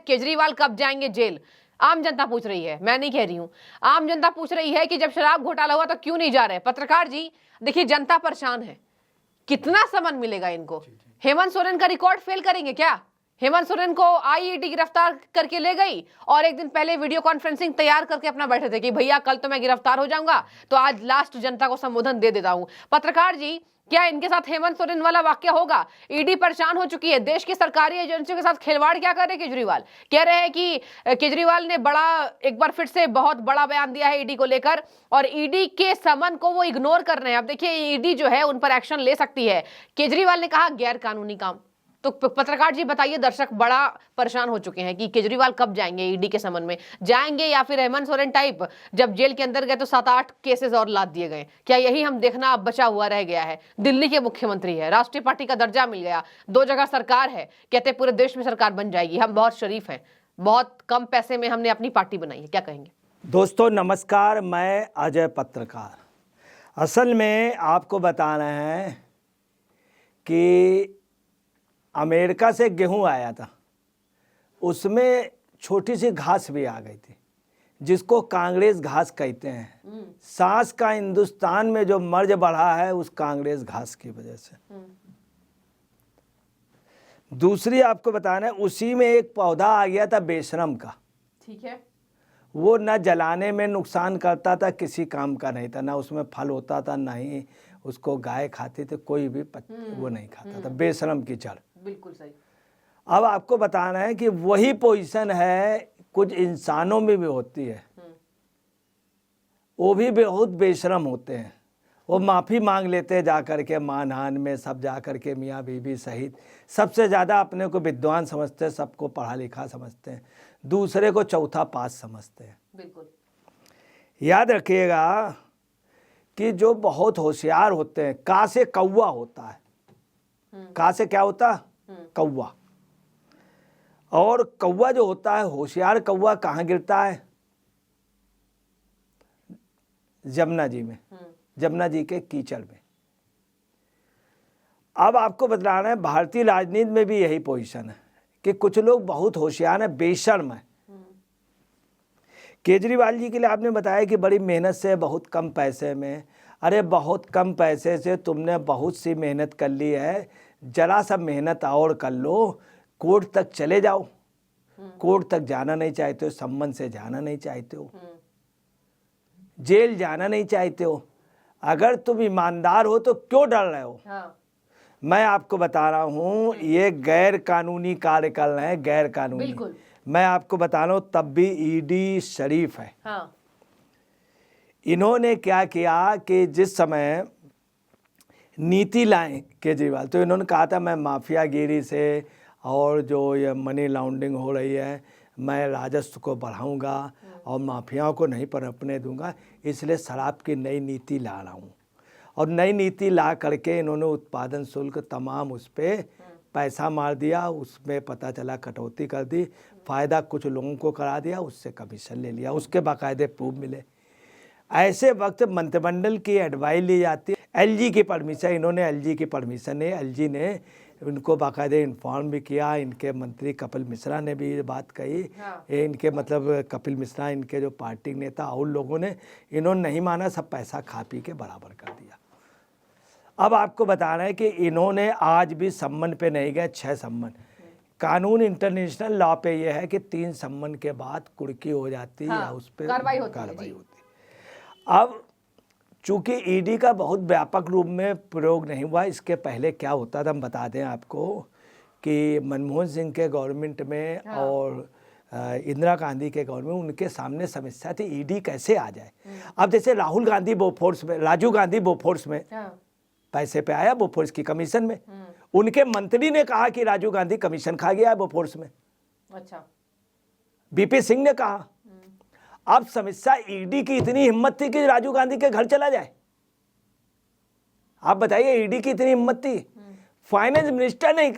केजरीवाल कब जाएंगे जेल? आम जनता पूछ रही है, मैं नहीं कह रही हूं। आम जनता पूछ रही है कि जब शराब घोटाला हुआ तो क्यों नहीं जा रहे? पत्रकार जी देखिए, जनता परेशान है, कितना समन मिलेगा इनको? हेमंत सोरेन का रिकॉर्ड फेल करेंगे क्या? हेमंत सोरेन को आईईडी गिरफ्तार करके ले गई और एक दिन पहले वीडियो कॉन्फ्रेंसिंग तैयार करके अपना बैठे थे कि भैया कल तो मैं गिरफ्तार हो जाऊंगा, तो आज लास्ट जनता को संबोधन दे देता हूं। पत्रकार जी, क्या इनके साथ हेमंत सोरेन वाला वाक्य होगा? ईडी परेशान हो चुकी है, देश की सरकारी एजेंसियों के साथ खिलवाड़ क्या कर रहे केजरीवाल? कह रहे हैं कि केजरीवाल ने एक बार फिर से बहुत बड़ा बयान दिया है ईडी को लेकर, और ईडी के समन को वो इग्नोर कर रहे हैं। अब देखिए, ईडी जो है उन पर एक्शन ले सकती है। केजरीवाल ने कहा गैर कानूनी काम। तो पत्रकार जी बताइए, दर्शक बड़ा परेशान हो चुके हैं कि केजरीवाल कब जाएंगे ईडी के समन में? जाएंगे या फिर हेमंत सोरेन टाइप जब जेल के अंदर गए तो 7-8 केसेस और लाद दिए गए? क्या यही हम देखना अब बचा हुआ रह गया है? दिल्ली के मुख्यमंत्री है, राष्ट्रीय पार्टी का दर्जा मिल गया, 2 जगह सरकार है, कहते पूरे देश में सरकार बन जाएगी, हम बहुत शरीफ हैं, बहुत कम पैसे में हमने अपनी पार्टी बनाई है। क्या कहेंगे? दोस्तों नमस्कार, मैं अजय पत्रकार। असल में आपको बता रहे हैं कि अमेरिका से गेहूं आया था, उसमें छोटी सी घास भी आ गई थी, जिसको कांग्रेस घास कहते हैं। सांस का हिंदुस्तान में जो मर्ज बढ़ा है उस कांग्रेस घास की वजह से। दूसरी आपको बताना है, उसी में एक पौधा आ गया था बेशरम का। ठीक है, वो न जलाने में नुकसान करता था, किसी काम का नहीं था, ना उसमें फल होता था, ना ही उसको गाय खाती थी, कोई भी वो नहीं खाता था, बेशरम की जड़। बिल्कुल सही। अब आपको बताना है कि वही पोजीशन है कुछ इंसानों में भी होती है, वो भी बहुत बेशरम होते हैं। वो माफ़ी मांग लेते हैं जाकर के मानहान में, सब जाकर के मियाँ बीवी सहित। सबसे ज़्यादा अपने को विद्वान समझते हैं, सबको पढ़ा लिखा समझते हैं, दूसरे को चौथा पास समझते हैं। बिल्कुल याद रखिएगा कि जो बहुत होशियार होते हैं, का से कौवा होता है। का से क्या होता है? कौवा। और कौवा जो होता है, होशियार कौवा कहाँ गिरता है? जमुना जी में, जमुना जी के कीचड़ में। अब आपको बतलाना है, भारतीय राजनीति में भी यही पोजीशन है कि कुछ लोग बहुत होशियार हैं, बेशर्म है। केजरीवाल जी के लिए आपने बताया कि बड़ी मेहनत से, बहुत कम पैसे में। अरे बहुत कम पैसे से तुमने बहुत सी मेहनत कर ली है, जरा सा मेहनत और कर लो, कोर्ट तक चले जाओ। कोर्ट तक जाना नहीं चाहते हो, सम्मन से जाना नहीं चाहते हो, जेल जाना नहीं चाहते हो। अगर तुम ईमानदार हो तो क्यों डर रहे हो? हाँ। मैं आपको बता रहा हूँ, ये गैर कानूनी कार्य कर रहे हैं, गैर कानूनी। मैं आपको बता रहा हूँ, तब भी ईडी शरीफ है। हाँ। इन्होंने क्या किया कि जिस समय नीति लाए केजरीवाल, तो इन्होंने कहा था मैं माफियागिरी से और जो ये मनी लॉन्ड्रिंग हो रही है, मैं राजस्व को बढ़ाऊंगा और माफियाओं को नहीं पनपने दूंगा, इसलिए शराब की नई नीति ला रहा हूँ। और नई नीति ला करके इन्होंने उत्पादन शुल्क तमाम उस पर पैसा मार दिया, उसमें पता चला कटौती कर दी, फ़ायदा कुछ लोगों को करा दिया, उससे कमीशन ले लिया, उसके बाकायदे प्रूफ मिले। ऐसे वक्त मंत्रिमंडल की एडवाइस ली जाती है, एलजी की परमिशन, इन्होंने एलजी की परमिशन है, एलजी ने उनको बाकायदे इन्फॉर्म भी किया। इनके मंत्री कपिल मिश्रा ने भी ये बात कही। हाँ। इनके मतलब कपिल मिश्रा, इनके जो पार्टी नेता और लोगों ने, इन्होंने नहीं माना, सब पैसा खा पी के बराबर कर दिया। अब आपको बताना है कि इन्होंने आज भी सम्मन पे नहीं गए, 6 सम्मन। कानून इंटरनेशनल लॉ पे ये है कि 3 सम्मन के बाद कुर्की हो जाती है। हाँ, या उस पर कार्रवाई होती है। अब चूंकि ईडी का बहुत व्यापक रूप में प्रयोग नहीं हुआ, इसके पहले क्या होता था हम बता दें आपको कि मनमोहन सिंह के गवर्नमेंट में, हाँ, और इंदिरा गांधी के गवर्नमेंट, उनके सामने समस्या थी ईडी कैसे आ जाए। अब जैसे राहुल गांधी बोफोर्स में, राजीव गांधी बोफोर्स में, हाँ, पैसे पे आया बोफोर्स की कमीशन में, उनके मंत्री ने कहा कि राजीव गांधी कमीशन खा गया है बोफोर्स में। अच्छा, बीपी सिंह ने कहा। अब समस्या ईडी की इतनी हिम्मत थी कि राजीव गांधी के घर चला जाए? आप बताइए, ईडी की इतनी हिम्मत थी? फाइनेंस मिनिस्टर ने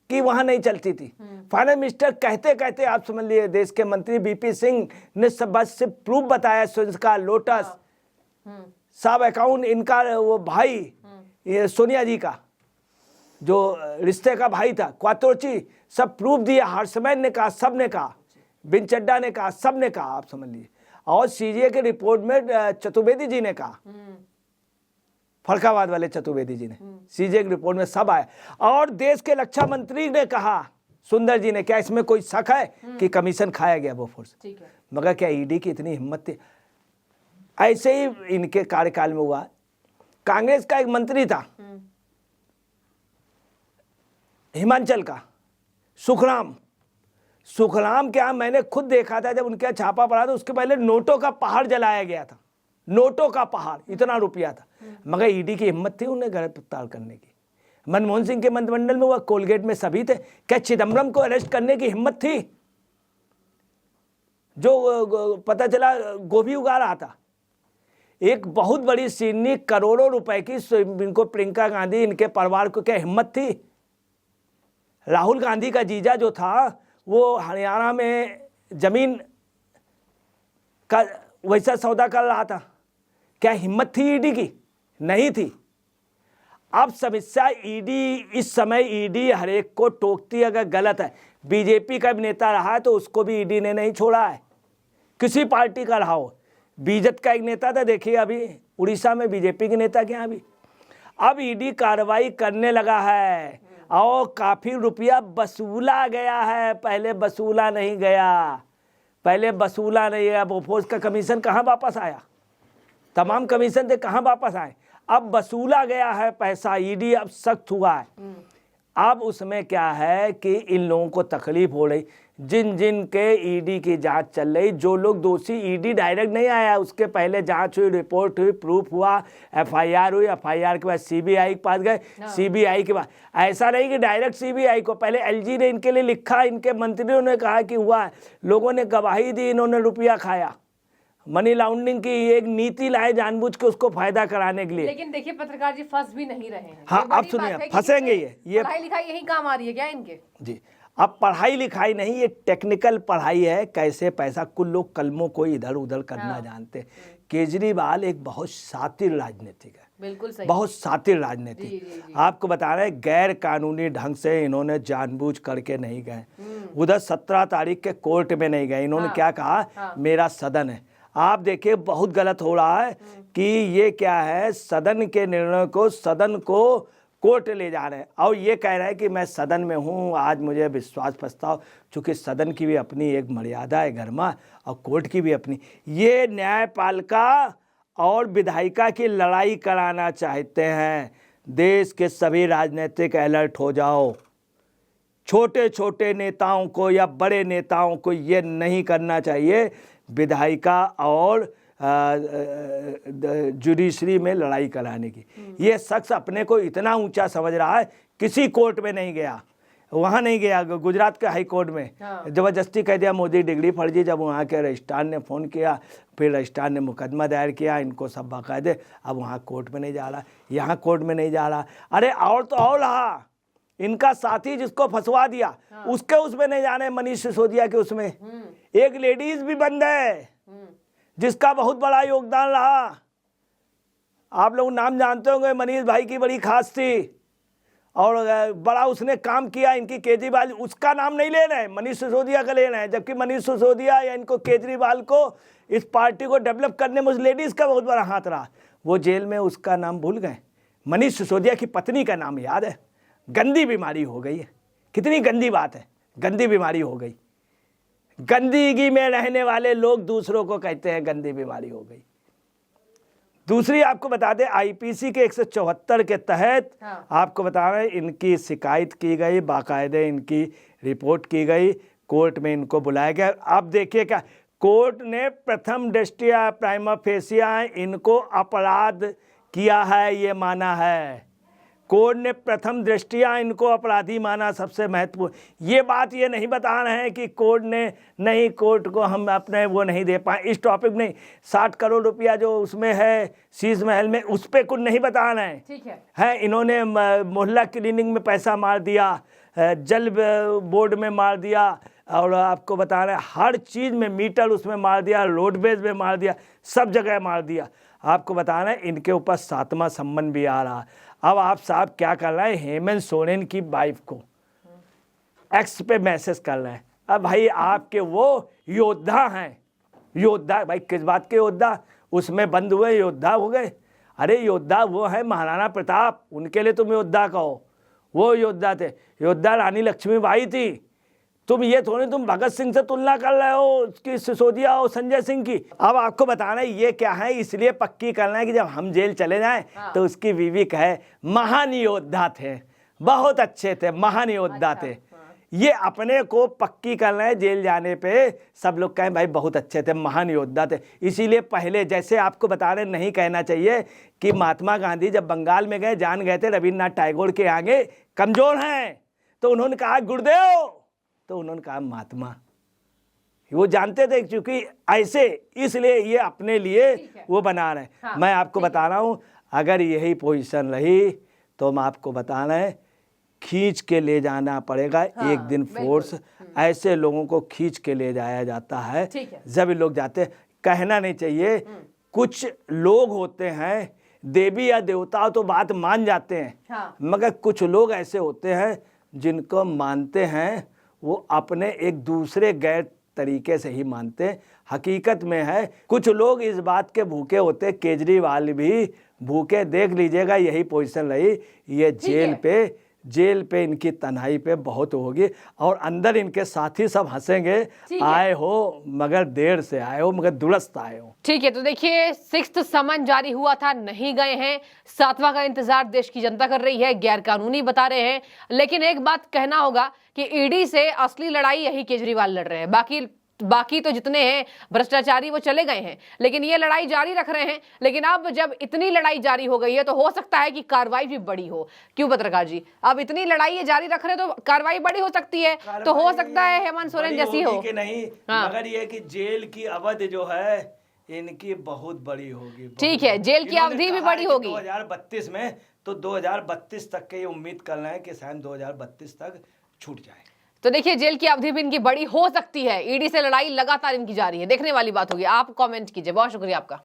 कि वहां नहीं चलती थी। फाइनेंस मिनिस्टर कहते कहते आप समझ लिए, देश के मंत्री बीपी सिंह ने सब बस से प्रूफ बताया, का लोटस सब अकाउंट इनका, वो भाई ये सोनिया जी का जो रिश्ते का भाई था क्वातोची, सब प्रूफ दिया, हर्षमैन ने कहा, सब ने कहा, बिन चड्डा ने कहा, सब ने कहा, आप समझ लीजिए। और सीजीए के रिपोर्ट में चतुर्वेदी जी ने कहा, फरखाबाद वाले चतुर्वेदी जी ने, सीजीए की रिपोर्ट में सब आया। और देश के रक्षा मंत्री ने कहा, सुंदर जी ने, क्या इसमें कोई शक है कि कमीशन खाया गया बोफोर्स? मगर क्या ईडी की इतनी हिम्मत थी? ऐसे ही इनके कार्यकाल में हुआ। कांग्रेस का एक मंत्री था हिमाचल का, सुखराम क्या, मैंने खुद देखा था जब उनके छापा पड़ा था, उसके पहले नोटों का पहाड़ जलाया गया था, नोटों का पहाड़, इतना रुपया था। मगर ईडी की हिम्मत थी उन्हें गिरफ्तार करने की। मनमोहन सिंह के मंत्रिमंडल में हुआ, कोलगेट में सभी थे। क्या चिदम्बरम को अरेस्ट करने की हिम्मत थी? जो पता चला गोभी उगा रहा था, एक बहुत बड़ी सीनी, करोड़ों रुपए की, इनको प्रियंका गांधी, इनके परिवार को क्या हिम्मत थी? राहुल गांधी का जीजा जो था वो हरियाणा में जमीन का वैसा सौदा कर रहा था, क्या हिम्मत थी ईडी की? नहीं थी। अब समस्या ईडी, इस समय ईडी हर एक को टोकती अगर गलत है। बीजेपी का भी नेता रहा है तो उसको भी ईडी ने नहीं छोड़ा है, किसी पार्टी का रहा हो। बीजेपी का एक नेता था, देखिए अभी उड़ीसा में बीजेपी के नेता के यहाँ भी अब ईडी कार्रवाई करने लगा है और काफी रुपया वसूला गया है। पहले वसूला नहीं गया, बोफोर्स का कमीशन कहाँ वापस आया? तमाम कमीशन थे, कहाँ वापस आए? अब वसूला गया है पैसा, ईडी अब सख्त हुआ है। अब उसमें क्या है कि इन लोगों को तकलीफ हो रही, जिन जिन के ईडी की जांच चल रही, जो लोग दोषी, ईडी डायरेक्ट नहीं आया, उसके पहले जांच हुई, रिपोर्ट हुई, प्रूफ हुआ, एफआईआर हुई, एफआईआर के बाद सीबीआई के पास गए, सीबीआई के बाद ऐसा नहीं कि डायरेक्ट सीबीआई को, पहले एलजी ने इनके लिए लिखा, इनके मंत्रियों ने कहा कि हुआ, लोगों ने गवाही दी, इन्होंने रुपया खाया। मनी लॉन्ड्रिंग की एक नीति लाए जानबूझ के उसको फायदा कराने के लिए। लेकिन देखिए पत्रकार जी फंस भी नहीं रहे हैं। हाँ, अब सुनिए, फंसेंगे ये पढ़ाई लिखाई यही काम आ रही है क्या इनके? जी, अब पढ़ाई लिखाई नहीं, ये टेक्निकल पढ़ाई है, कैसे पैसा, कुल लोग कलमों को इधर उधर करना जानते। केजरीवाल एक बहुत शातिर राजनीतिक है, बिल्कुल सही, बहुत शातिर राजनीतिक। आपको बता रहे हैं, गैर कानूनी ढंग से इन्होंने जानबूझ करके नहीं गए, उधर 17 तारीख के कोर्ट में नहीं गए। इन्होंने क्या कहा, मेरा सदन है। आप देखिए बहुत गलत हो रहा है कि ये क्या है, सदन के निर्णय को, सदन को कोर्ट ले जा रहे हैं और ये कह रहे हैं कि मैं सदन में हूँ, आज मुझे विश्वास प्रस्ताव, चूँकि सदन की भी अपनी एक मर्यादा है गर्मा और कोर्ट की भी अपनी, ये न्यायपालिका और विधायिका की लड़ाई कराना चाहते हैं। देश के सभी राजनीतिक अलर्ट हो जाओ, छोटे छोटे नेताओं को या बड़े नेताओं को ये नहीं करना चाहिए, विधायिका और जुडिशरी में लड़ाई कराने की। ये शख्स अपने को इतना ऊंचा समझ रहा है, किसी कोर्ट में नहीं गया, वहाँ नहीं गया, गुजरात के हाई कोर्ट में ज़बरदस्ती कह दिया मोदी डिग्री फर्जी। जब वहाँ के रजिस्ट्रार ने फ़ोन किया, फिर रजिस्ट्रार ने मुकदमा दायर किया, इनको सब बाकायदे, अब वहाँ कोर्ट में नहीं जा रहा, यहाँ कोर्ट में नहीं जा रहा। अरे और तो और रहा, इनका साथी जिसको फंसवा दिया उसके उसमें नहीं जाने, मनीष सिसोदिया के उसमें एक लेडीज भी बंद है जिसका बहुत बड़ा योगदान रहा। आप लोग नाम जानते होंगे, मनीष भाई की बड़ी खास थी और बड़ा उसने काम किया। इनकी केजरीवाल, उसका नाम नहीं लेना है, मनीष सिसोदिया का लेना है, जबकि मनीष सिसोदिया या इनको केजरीवाल को, इस पार्टी को डेवलप करने में उस लेडीज का बहुत बड़ा हाथ रहा। वो जेल में, उसका नाम भूल गए। मनीष सिसोदिया की पत्नी का नाम याद है। गंदी बीमारी हो गई है, कितनी गंदी बात है, गंदी बीमारी हो गई। गंदगी में रहने वाले लोग दूसरों को कहते हैं गंदी बीमारी हो गई। दूसरी आपको बता दें, आईपीसी के 174 के तहत आपको बता रहे हैं, इनकी शिकायत की गई, बाकायदे इनकी रिपोर्ट की गई, कोर्ट में इनको बुलाया गया। अब देखिए क्या, कोर्ट ने प्रथम दृष्टया प्राइमा फेसिया इनको अपराध किया है, ये माना है। कोर्ट ने प्रथम दृष्टिया इनको अपराधी माना। सबसे महत्वपूर्ण ये बात, ये नहीं बता रहे हैं कि कोर्ट ने नहीं, कोर्ट को हम अपने वो नहीं दे पाए, इस टॉपिक नहीं। 60 करोड़ रुपया जो उसमें है शीश महल में, उस पर कुछ नहीं बता रहे हैं। ठीक है इन्होंने मोहल्ला क्लीनिंग में पैसा मार दिया, जल बोर्ड में मार दिया, और आपको बता रहे हैं हर चीज़ में, मीटर उसमें मार दिया, रोडवेज में मार दिया, सब जगह मार दिया। आपको बताना है इनके ऊपर 7वां सम्मन भी आ रहा। अब आप साहब क्या कर रहे हैं, हेमंत सोरेन की वाइफ को एक्स पे मैसेज कर रहे हैं। अब भाई आपके वो योद्धा हैं, योद्धा भाई किस बात के योद्धा, उसमें बंद हुए योद्धा हो गए। अरे योद्धा वो है महाराणा प्रताप, उनके लिए तुम योद्धा कहो, वो योद्धा थे। योद्धा रानी लक्ष्मीबाई थी। तुम ये थोड़ी तुम भगत सिंह से तुलना कर रहे हो, उसकी सिसोदिया और संजय सिंह की। अब आपको बताना है ये क्या है, इसलिए पक्की करना है कि जब हम जेल चले जाएं तो उसकी बीवी कहे महान योद्धा थे, बहुत अच्छे थे, महान योद्धा थे। ये अपने को पक्की करना है, जेल जाने पे सब लोग कहें भाई बहुत अच्छे थे, महान योद्धा थे। इसीलिए पहले जैसे आपको बता रहे नहीं कहना चाहिए कि महात्मा गांधी जब बंगाल में गए, जान गए थे रविन्द्रनाथ टैगोर के आगे कमजोर हैं, तो उन्होंने कहा गुरुदेव, तो उन्होंने कहा महात्मा। वो जानते थे क्योंकि ऐसे, इसलिए ये अपने लिए वो बना रहे हैं। हाँ, मैं आपको बता रहा हूँ अगर यही पोजीशन रही तो मैं आपको बताना है खींच के ले जाना पड़ेगा। हाँ, एक दिन फोर्स ऐसे लोगों को खींच के ले जाया जाता है, जब ये लोग जाते, कहना नहीं चाहिए। कुछ लोग होते हैं देवी या देवता तो बात मान जाते हैं, हाँ। मगर कुछ लोग ऐसे होते हैं जिनको मानते हैं वो अपने एक दूसरे गैर तरीके से ही मानते हैं। हकीकत में है कुछ लोग इस बात के भूखे होते, केजरीवाल भी भूखे, देख लीजिएगा यही पोजीशन रही। ये जेल पे इनकी तन्हाई पे बहुत होगी और अंदर इनके साथी सब हंसेंगे, आए हो मगर देर से आए हो, मगर दुरुस्त आए हो। ठीक है, तो देखिए 6th समन जारी हुआ था, नहीं गए हैं। 7वां का इंतजार देश की जनता कर रही है, गैर कानूनी बता रहे हैं। लेकिन एक बात कहना होगा कि ईडी से असली लड़ाई यही केजरीवाल लड़ रहे हैं, बाकी तो जितने हैं भ्रष्टाचारी वो चले गए हैं, लेकिन ये लड़ाई जारी रख रहे हैं। लेकिन अब जब इतनी लड़ाई जारी हो गई है तो हो सकता है कि कार्रवाई भी बड़ी हो। क्यों पत्रकार जी, अब इतनी लड़ाई ये जारी रख रहे हैं तो कार्रवाई बड़ी हो सकती है, तो हो सकता है हेमंत सोरेन जैसी हो कि नहीं। मगर ये कि जेल की अवधि जो है इनकी बहुत बड़ी होगी। ठीक है, जेल की अवधि भी बड़ी होगी 2032 में, तो 2032 तक के ये उम्मीद कर रहे हैं कि शायद 2032 तक छूट जाए। तो देखिए जेल की अवधि भी इनकी बड़ी हो सकती है। ईडी से लड़ाई लगातार इनकी जारी है, देखने वाली बात होगी। आप कमेंट कीजिए। बहुत शुक्रिया आपका।